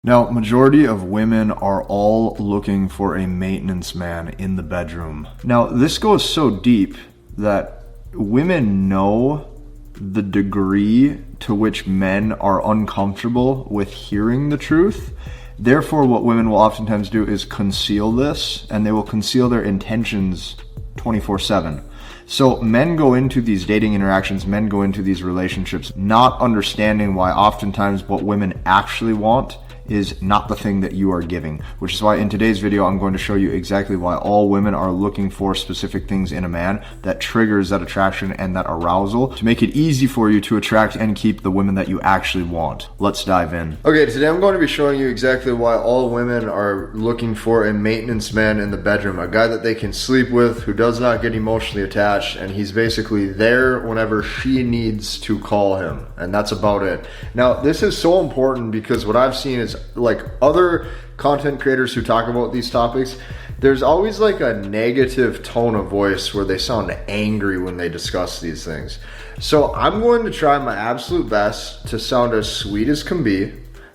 Now, majority of women are all looking for a maintenance man in the bedroom. Now, this goes so deep that women know the degree to which men are uncomfortable with hearing the truth. Therefore, what women will oftentimes do is conceal this, and they will conceal their intentions 24/7. So men go into these dating interactions, men go into these relationships not understanding why oftentimes what women actually want is not the thing that you are giving, which is why in today's video I'm going to show you exactly why all women are looking for specific things in a man that triggers that attraction and that arousal to make it easy for you to attract and keep the women that you actually want. Let's dive in. Okay, today I'm going to be showing you exactly why all women are looking for a maintenance man in the bedroom, a guy that they can sleep with, who does not get emotionally attached, and he's basically there whenever she needs to call him, and that's about it. Now, this is so important because what I've seen is like other content creators who talk about these topics, there's always like a negative tone of voice where they sound angry when they discuss these things. So I'm going to try my absolute best to sound as sweet as can be,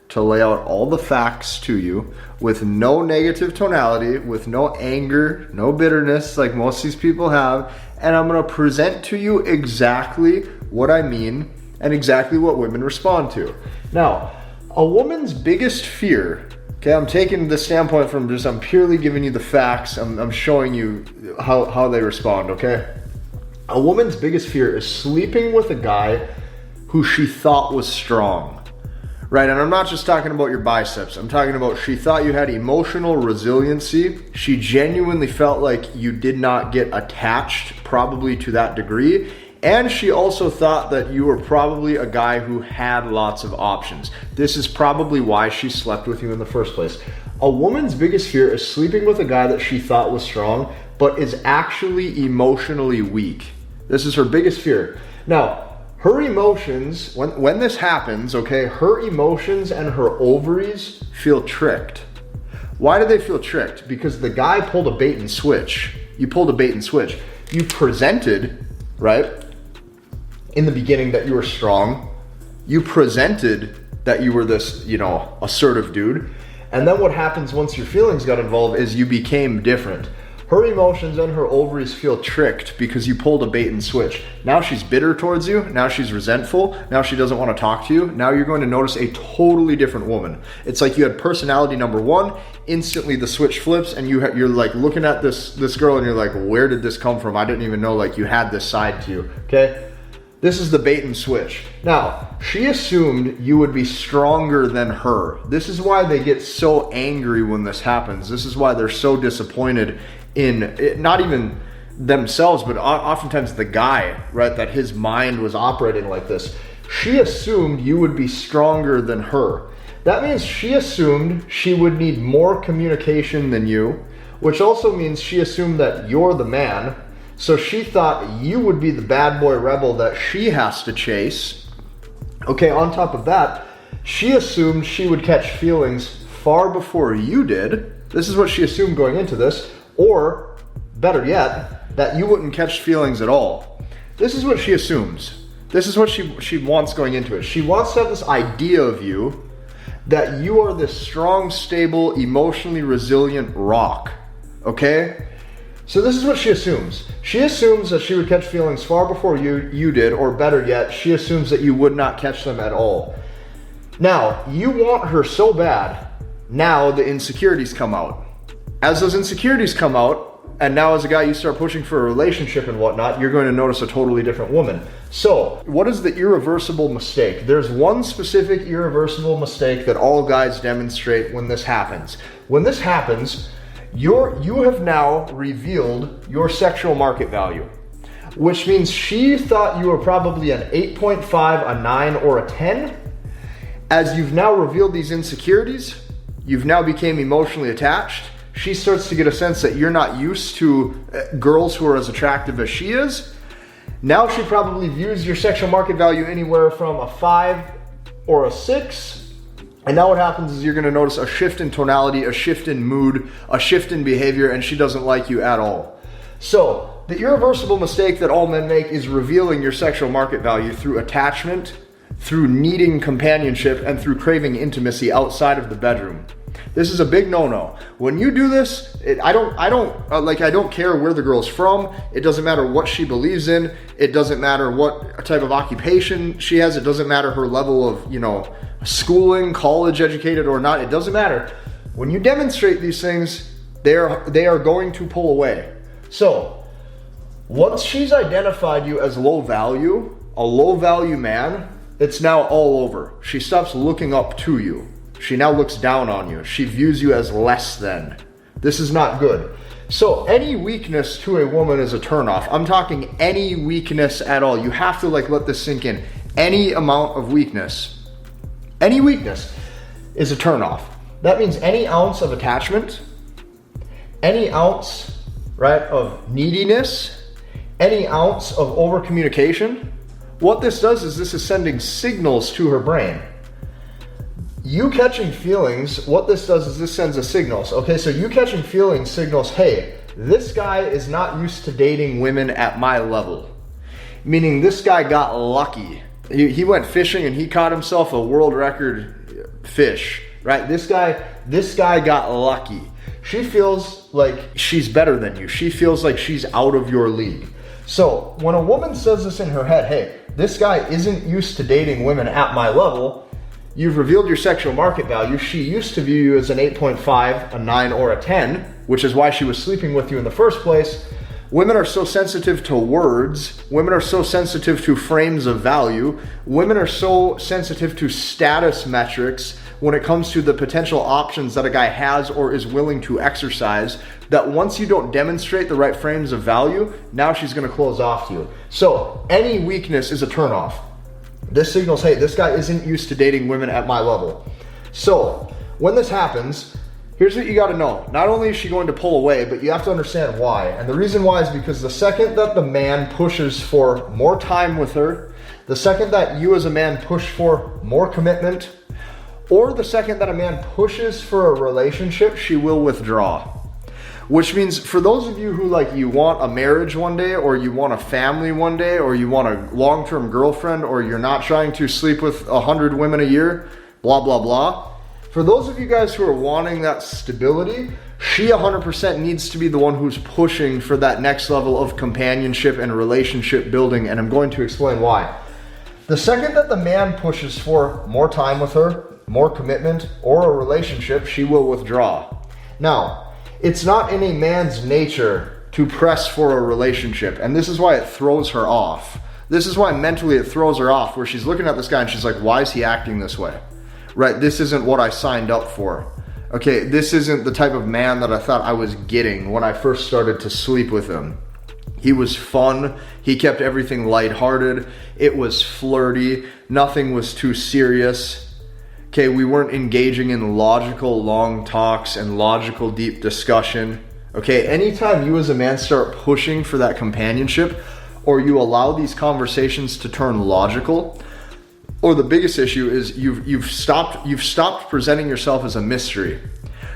to lay out all the facts to you with no negative tonality, with no anger, no bitterness like most of these people have, and I'm going to present to you exactly what I mean and exactly what women respond to. Now, a woman's biggest fear, okay, I'm taking the standpoint from just, I'm purely giving you the facts, I'm showing you how they respond, okay? A woman's biggest fear is sleeping with a guy who she thought was strong, right? And I'm not just talking about your biceps, I'm talking about she thought you had emotional resiliency, she genuinely felt like you did not get attached probably to that degree, and she also thought that you were probably a guy who had lots of options. This is probably why she slept with you in the first place. A woman's biggest fear is sleeping with a guy that she thought was strong, but is actually emotionally weak. This is her biggest fear. Now, her emotions, when this happens, okay, her emotions and her ovaries feel tricked. Why do they feel tricked? Because the guy pulled a bait and switch. You pulled a bait and switch. You presented, right, in the beginning that you were strong. You presented that you were this, assertive dude. And then what happens once your feelings got involved is you became different. Her emotions and her ovaries feel tricked because you pulled a bait and switch. Now she's bitter towards you. Now she's resentful. Now she doesn't want to talk to you. Now you're going to notice a totally different woman. It's like you had personality number one, instantly the switch flips, and you're like looking at this girl and you're like, where did this come from? I didn't even know like you had this side to you, okay? This is the bait and switch. Now, she assumed you would be stronger than her. This is why they get so angry when this happens. This is why they're so disappointed in it, not even themselves, but oftentimes the guy, right, that his mind was operating like this. She assumed you would be stronger than her. That means she assumed she would need more communication than you, which also means she assumed that you're the man. So she thought you would be the bad boy rebel that she has to chase. Okay, on top of that, she assumed she would catch feelings far before you did. This is what she assumed going into this. Or, better yet, that you wouldn't catch feelings at all. This is what she assumes. This is what she wants going into it. She wants to have this idea of you that you are this strong, stable, emotionally resilient rock. Okay? So this is what she assumes. She assumes that she would catch feelings far before you did, or better yet, she assumes that you would not catch them at all. Now, you want her so bad, now the insecurities come out. As those insecurities come out, and now as a guy you start pushing for a relationship and whatnot, you're going to notice a totally different woman. So, what is the irreversible mistake? There's one specific irreversible mistake that all guys demonstrate when this happens. When this happens, you have now revealed your sexual market value, which means she thought you were probably an 8.5, a 9, or a 10. As you've now revealed these insecurities, you've now become emotionally attached. She starts to get a sense that you're not used to girls who are as attractive as she is. Now she probably views your sexual market value anywhere from a 5 or a 6. And now what happens is you're going to notice a shift in tonality, a shift in mood, a shift in behavior, and she doesn't like you at all. So the irreversible mistake that all men make is revealing your sexual market value through attachment, through needing companionship and through craving intimacy outside of the bedroom. This is a big no-no. When you do this, I don't care where the girl's from. It doesn't matter what she believes in. It doesn't matter what type of occupation she has. It doesn't matter her level of, schooling, college educated or not. It doesn't matter. When you demonstrate these things, they are going to pull away. So once she's identified you as low value, a low value man, it's now all over. She stops looking up to you. She now looks down on you. She views you as less than. This is not good. So any weakness to a woman is a turnoff. I'm talking any weakness at all. You have to let this sink in. Any amount of weakness. Any weakness is a turnoff. That means any ounce of attachment, any ounce, right, of neediness, any ounce of over communication. What this does is this is sending signals to her brain. You catching feelings, what this does is this sends a signals. Okay, so you catching feelings signals, hey, this guy is not used to dating women at my level. Meaning this guy got lucky. He went fishing and he caught himself a world record fish, right? This guy got lucky. She feels like she's better than you. She feels like she's out of your league. So when a woman says this in her head, hey, this guy isn't used to dating women at my level, you've revealed your sexual market value. She used to view you as an 8.5, a 9, or a 10, which is why she was sleeping with you in the first place. Women are so sensitive to words. Women are so sensitive to frames of value. Women are so sensitive to status metrics when it comes to the potential options that a guy has or is willing to exercise, that once you don't demonstrate the right frames of value, now she's going to close off to you. So any weakness is a turnoff. This signals, hey, this guy isn't used to dating women at my level. So when this happens, here's what you got to know. Not only is she going to pull away, but you have to understand why. And the reason why is because the second that the man pushes for more time with her, the second that you as a man push for more commitment, or the second that a man pushes for a relationship, she will withdraw. Which means for those of you who you want a marriage one day, or you want a family one day, or you want a long-term girlfriend, or you're not trying to sleep with 100 women a year, blah, blah, blah. For those of you guys who are wanting that stability, she 100% needs to be the one who's pushing for that next level of companionship and relationship building, and I'm going to explain why. The second that the man pushes for more time with her, more commitment, or a relationship, she will withdraw. Now, it's not in a man's nature to press for a relationship, and this is why it throws her off. This is why mentally it throws her off, where she's looking at this guy and she's like, why is he acting this way? Right, this isn't what I signed up for. Okay, this isn't the type of man that I thought I was getting when I first started to sleep with him. He was fun, he kept everything lighthearted, it was flirty, nothing was too serious. Okay, we weren't engaging in logical long talks and logical deep discussion. Okay, anytime you as a man start pushing for that companionship, or you allow these conversations to turn logical, or the biggest issue is you've stopped presenting yourself as a mystery.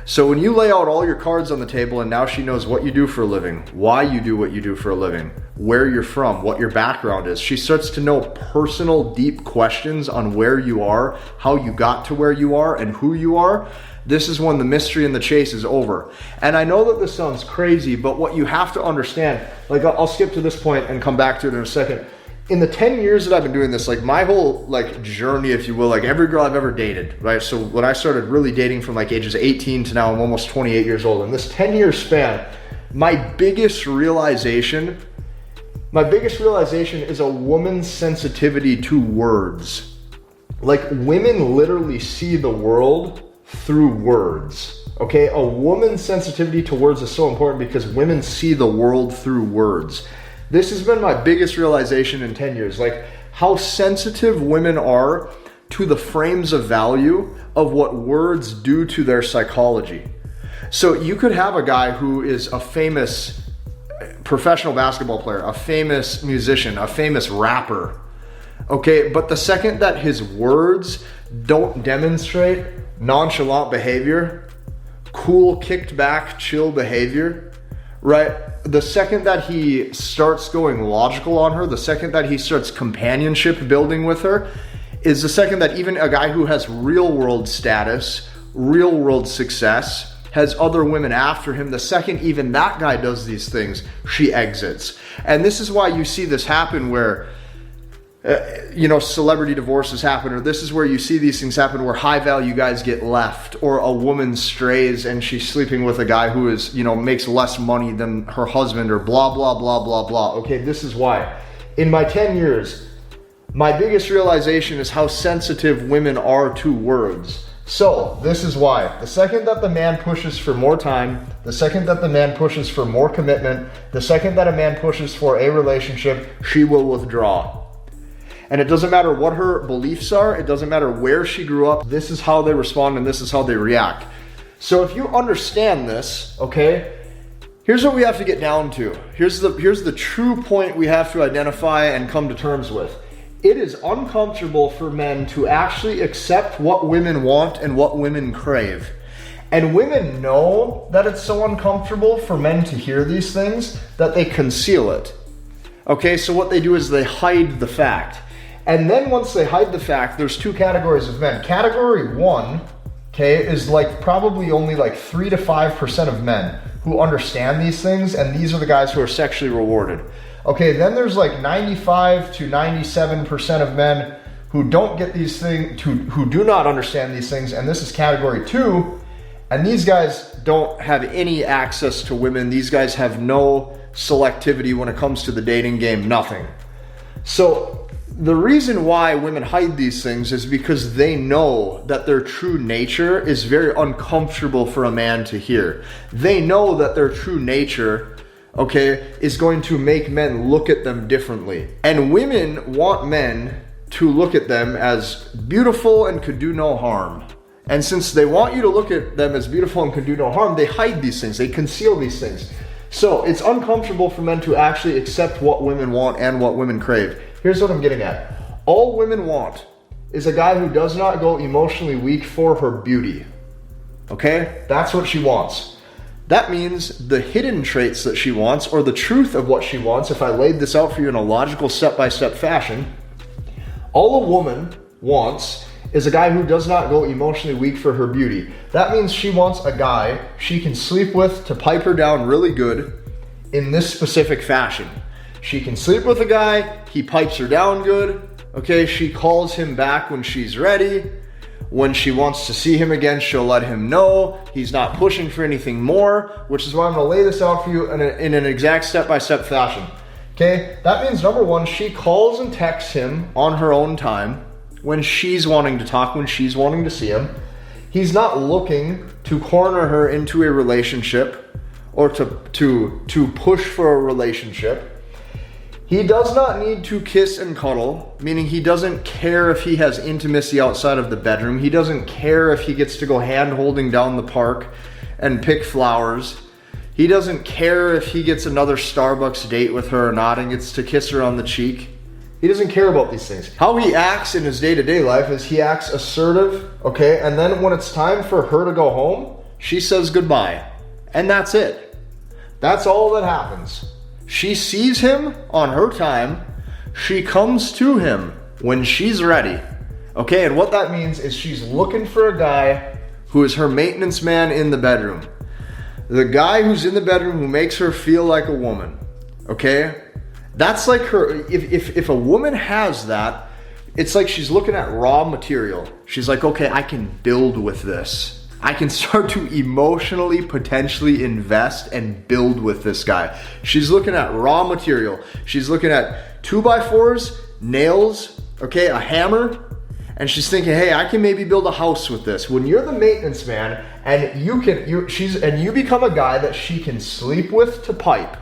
So when you lay out all your cards on the table and now she knows what you do for a living, why you do what you do for a living, where you're from, what your background is, she starts to know personal deep questions on where you are, how you got to where you are, and who you are. This is when the mystery and the chase is over. And I know that this sounds crazy, but what you have to understand, I'll skip to this point and come back to it in a second. In the 10 years that I've been doing this, my whole journey, if you will, every girl I've ever dated, right? So when I started really dating from ages 18 to now I'm almost 28 years old. In this 10-year span, my biggest realization is a woman's sensitivity to words. Women literally see the world through words. Okay, a woman's sensitivity to words is so important because women see the world through words. This has been my biggest realization in 10 years, how sensitive women are to the frames of value of what words do to their psychology. So you could have a guy who is a famous professional basketball player, a famous musician, a famous rapper, okay? But the second that his words don't demonstrate nonchalant behavior, cool, kicked back, chill behavior, right? The second that he starts going logical on her, the second that he starts companionship building with her, is the second that even a guy who has real world status, real world success, has other women after him, the second even that guy does these things, she exits. And this is why you see this happen where, celebrity divorces happen, or this is where you see these things happen where high value guys get left, or a woman strays and she's sleeping with a guy who is, makes less money than her husband, or blah, blah, blah, blah, blah. Okay, this is why. In my 10 years, my biggest realization is how sensitive women are to words. So this is why. The second that the man pushes for more time, the second that the man pushes for more commitment, the second that a man pushes for a relationship, she will withdraw. And it doesn't matter what her beliefs are, it doesn't matter where she grew up, this is how they respond and this is how they react. So if you understand this, okay, here's what we have to get down to. Here's the true point we have to identify and come to terms with. It is uncomfortable for men to actually accept what women want and what women crave. And women know that it's so uncomfortable for men to hear these things that they conceal it. Okay, so what they do is they hide the fact. And then once they hide the fact, there's two categories of men. Category one, okay, is probably only 3 to 5% of men who understand these things, and these are the guys who are sexually rewarded. Okay, then there's 95 to 97% of men who don't get these things, who do not understand these things, and this is category two, and these guys don't have any access to women. These guys have no selectivity when it comes to the dating game, nothing. So the reason why women hide these things is because they know that their true nature is very uncomfortable for a man to hear. They know that their true nature, okay, is going to make men look at them differently. And women want men to look at them as beautiful and could do no harm. And since they want you to look at them as beautiful and could do no harm, they hide these things, they conceal these things. So it's uncomfortable for men to actually accept what women want and what women crave. Here's what I'm getting at. All women want is a guy who does not go emotionally weak for her beauty. Okay? That's what she wants. That means the hidden traits that she wants, or the truth of what she wants, if I laid this out for you in a logical step-by-step fashion, all a woman wants is a guy who does not go emotionally weak for her beauty. That means she wants a guy she can sleep with to pipe her down really good in this specific fashion. She can sleep with a guy, he pipes her down good, okay? She calls him back when she's ready. When she wants to see him again, she'll let him know. He's not pushing for anything more, which is why I'm gonna lay this out for you in an exact step-by-step fashion. Okay, that means number one, she calls and texts him on her own time when she's wanting to talk, when she's wanting to see him. He's not looking to corner her into a relationship or to push for a relationship. He does not need to kiss and cuddle, meaning he doesn't care if he has intimacy outside of the bedroom. He doesn't care if he gets to go hand holding down the park and pick flowers. He doesn't care if he gets another Starbucks date with her or not and gets to kiss her on the cheek. He doesn't care about these things. How he acts in his day-to-day life is he acts assertive, okay? And then when it's time for her to go home, she says goodbye. And that's it. That's all that happens. She sees him on her time. She comes to him when she's ready. Okay, and what that means is she's looking for a guy who is her maintenance man in the bedroom. The guy who's in the bedroom who makes her feel like a woman. Okay? That's like her, if a woman has that, it's like she's looking at raw material. She's like, okay, I can build with this. I can start to emotionally, potentially invest and build with this guy. She's looking at raw material. She's looking at 2x4s, nails, okay, a hammer, and she's thinking, hey, I can maybe build a house with this. When you're the maintenance man and you become a guy that she can sleep with to pipe,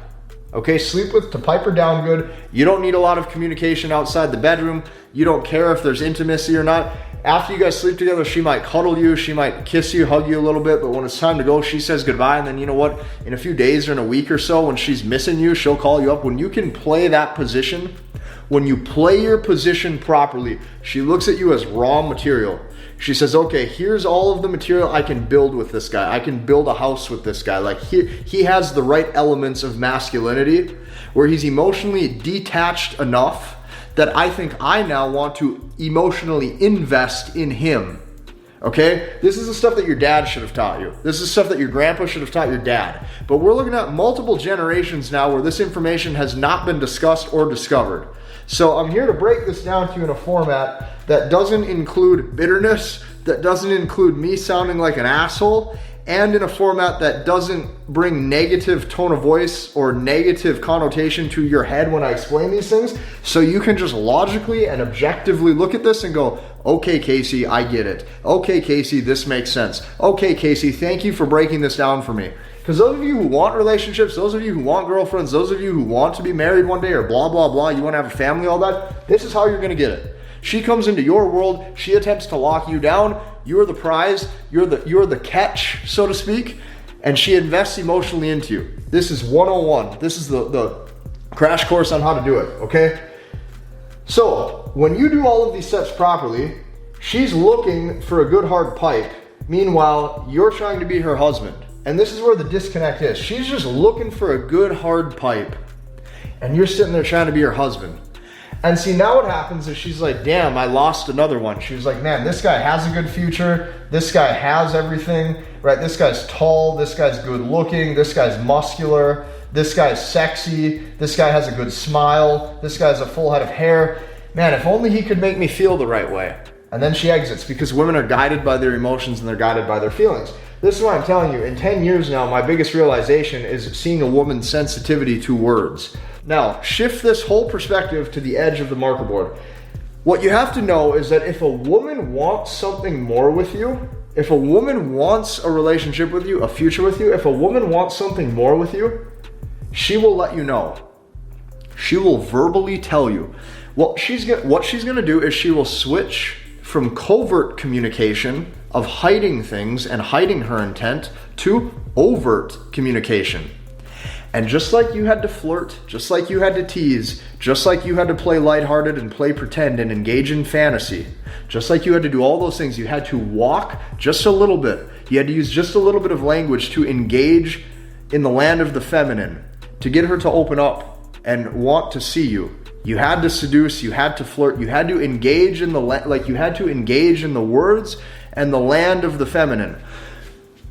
okay, sleep with to pipe her down good. You don't need a lot of communication outside the bedroom. You don't care if there's intimacy or not. After you guys sleep together, she might cuddle you, she might kiss you, hug you a little bit, but when it's time to go, she says goodbye, and then you know what? In a few days or in a week or so, when she's missing you, she'll call you up. When you can play that position, when you play your position properly, she looks at you as raw material. She says, okay, here's all of the material I can build with this guy. I can build a house with this guy. Like he has the right elements of masculinity where he's emotionally detached enough that I think I now want to emotionally invest in him. Okay? This is the stuff that your dad should have taught you. This is stuff that your grandpa should have taught your dad. But we're looking at multiple generations now where this information has not been discussed or discovered. So I'm here to break this down to you in a format that doesn't include bitterness, that doesn't include me sounding like an asshole, and in a format that doesn't bring negative tone of voice or negative connotation to your head when I explain these things, so you can just logically and objectively look at this and go, okay, Casey, I get it. Okay, Casey, this makes sense. Okay, Casey, thank you for breaking this down for me. Because those of you who want relationships, those of you who want girlfriends, those of you who want to be married one day or blah, blah, blah, you want to have a family, all that, this is how you're going to get it. She comes into your world, she attempts to lock you down, you're the prize, you're the catch, so to speak, and she invests emotionally into you. This is 101. This is the crash course on how to do it, okay? So, when you do all of these steps properly, she's looking for a good hard pipe. Meanwhile, you're trying to be her husband. And this is where the disconnect is. She's just looking for a good hard pipe. And you're sitting there trying to be her husband. And see, now what happens is she's like, damn, I lost another one. She was like, man, this guy has a good future. This guy has everything, right? This guy's tall. This guy's good looking. This guy's muscular. This guy's sexy. This guy has a good smile. This guy has a full head of hair. Man, if only he could make me feel the right way. And then she exits because women are guided by their emotions and they're guided by their feelings. This is why I'm telling you, in 10 years now, my biggest realization is seeing a woman's sensitivity to words. Now, shift this whole perspective to the edge of the marker board. What you have to know is that if a woman wants something more with you, if a woman wants a relationship with you, a future with you, if a woman wants something more with you, she will let you know. She will verbally tell you. What she's going to do is she will switch from covert communication of hiding things and hiding her intent to overt communication. And just like you had to flirt, just like you had to tease, just like you had to play lighthearted and play pretend and engage in fantasy, just like you had to do all those things, you had to walk just a little bit. You had to use just a little bit of language to engage in the land of the feminine, to get her to open up and want to see you. You had to seduce, you had to flirt, you had to engage in you had to engage in the words and the land of the feminine.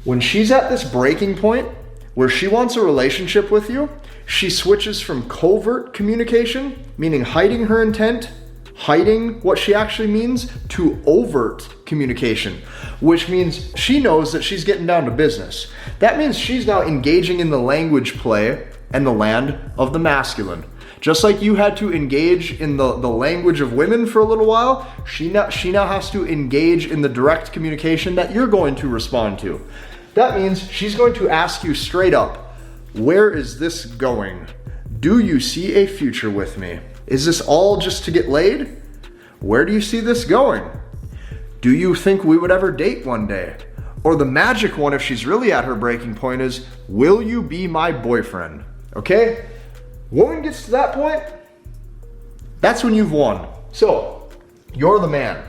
When she's at this breaking point where she wants a relationship with you, she switches from covert communication, meaning hiding her intent, hiding what she actually means, to overt communication, which means she knows that she's getting down to business. That means she's now engaging in the language play and the land of the masculine. Just like you had to engage in the language of women for a little while, she now has to engage in the direct communication that you're going to respond to. That means she's going to ask you straight up, where is this going? Do you see a future with me? Is this all just to get laid? Where do you see this going? Do you think we would ever date one day? Or the magic one, if she's really at her breaking point, is, will you be my boyfriend? Okay? Woman gets to that point, that's when you've won. So, you're the man.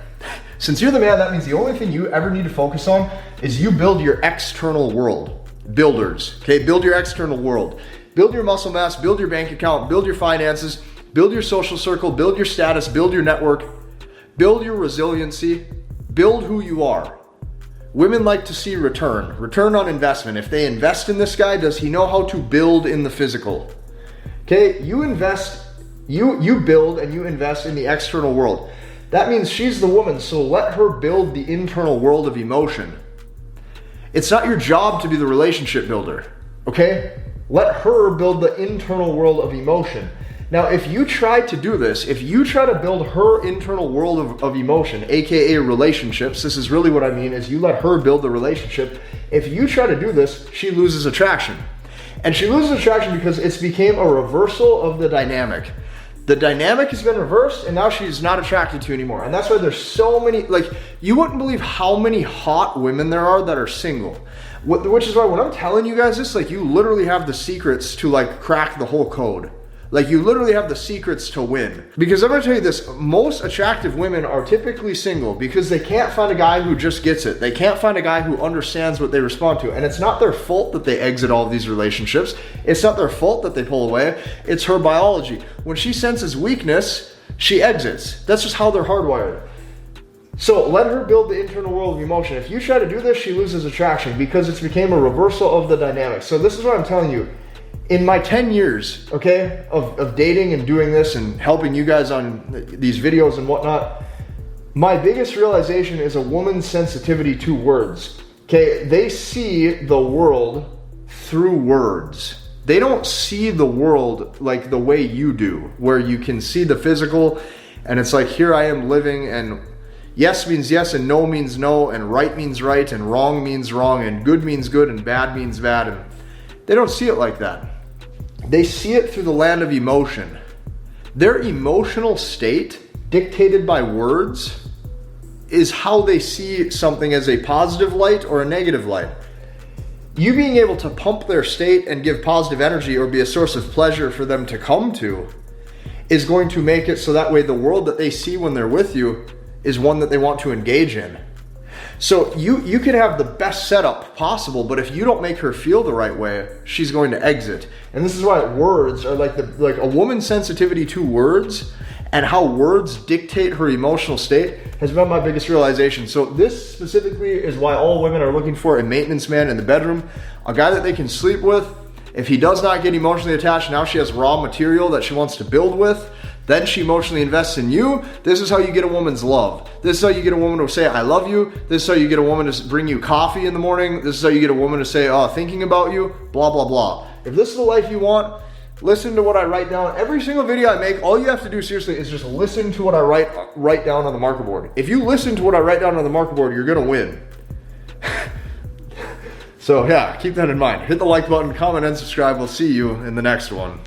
Since you're the man, that means the only thing you ever need to focus on is you build your external world. Builders, okay? Build your external world. Build your muscle mass, build your bank account, build your finances, build your social circle, build your status, build your network, build your resiliency, build who you are. Women like to see return on investment. If they invest in this guy, does he know how to build in the physical? Okay, you invest, you build and you invest in the external world. That means she's the woman, so let her build the internal world of emotion. It's not your job to be the relationship builder, okay? Let her build the internal world of emotion. Now, if you try to do this, if you try to build her internal world of emotion, aka relationships, this is really what I mean, is you let her build the relationship. If you try to do this, she loses attraction. And she loses attraction because it's became a reversal of the dynamic. The dynamic has been reversed and now she's not attracted to you anymore. And that's why there's so many, you wouldn't believe how many hot women there are that are single. Which is why when I'm telling you guys this, you literally have the secrets to crack the whole code. You literally have the secrets to win. Because I'm gonna tell you this, most attractive women are typically single because they can't find a guy who just gets it. They can't find a guy who understands what they respond to. And it's not their fault that they exit all of these relationships. It's not their fault that they pull away. It's her biology. When she senses weakness, she exits. That's just how they're hardwired. So let her build the internal world of emotion. If you try to do this, she loses attraction because it's became a reversal of the dynamics. So this is what I'm telling you. In my 10 years, okay, of dating and doing this and helping you guys on these videos and whatnot, my biggest realization is a woman's sensitivity to words. Okay, they see the world through words. They don't see the world like the way you do, where you can see the physical and it's like, here I am living, and yes means yes and no means no, and right means right and wrong means wrong and good means good and bad means bad. And they don't see it like that. They see it through the land of emotion. Their emotional state, dictated by words, is how they see something as a positive light or a negative light. You being able to pump their state and give positive energy or be a source of pleasure for them to come to is going to make it so that way the world that they see when they're with you is one that they want to engage in. So you could have the best setup possible, but if you don't make her feel the right way, she's going to exit. And this is why words are like a woman's sensitivity to words and how words dictate her emotional state has been my biggest realization. So this specifically is why all women are looking for a maintenance man in the bedroom, a guy that they can sleep with. If he does not get emotionally attached, now she has raw material that she wants to build with. Then she emotionally invests in you. This is how you get a woman's love. This is how you get a woman to say, I love you. This is how you get a woman to bring you coffee in the morning. This is how you get a woman to say, oh, thinking about you, blah, blah, blah. If this is the life you want, listen to what I write down. Every single video I make, all you have to do seriously is just listen to what I write down on the marker board. If you listen to what I write down on the marker board, you're gonna win. So yeah, keep that in mind. Hit the like button, comment, and subscribe. We'll see you in the next one.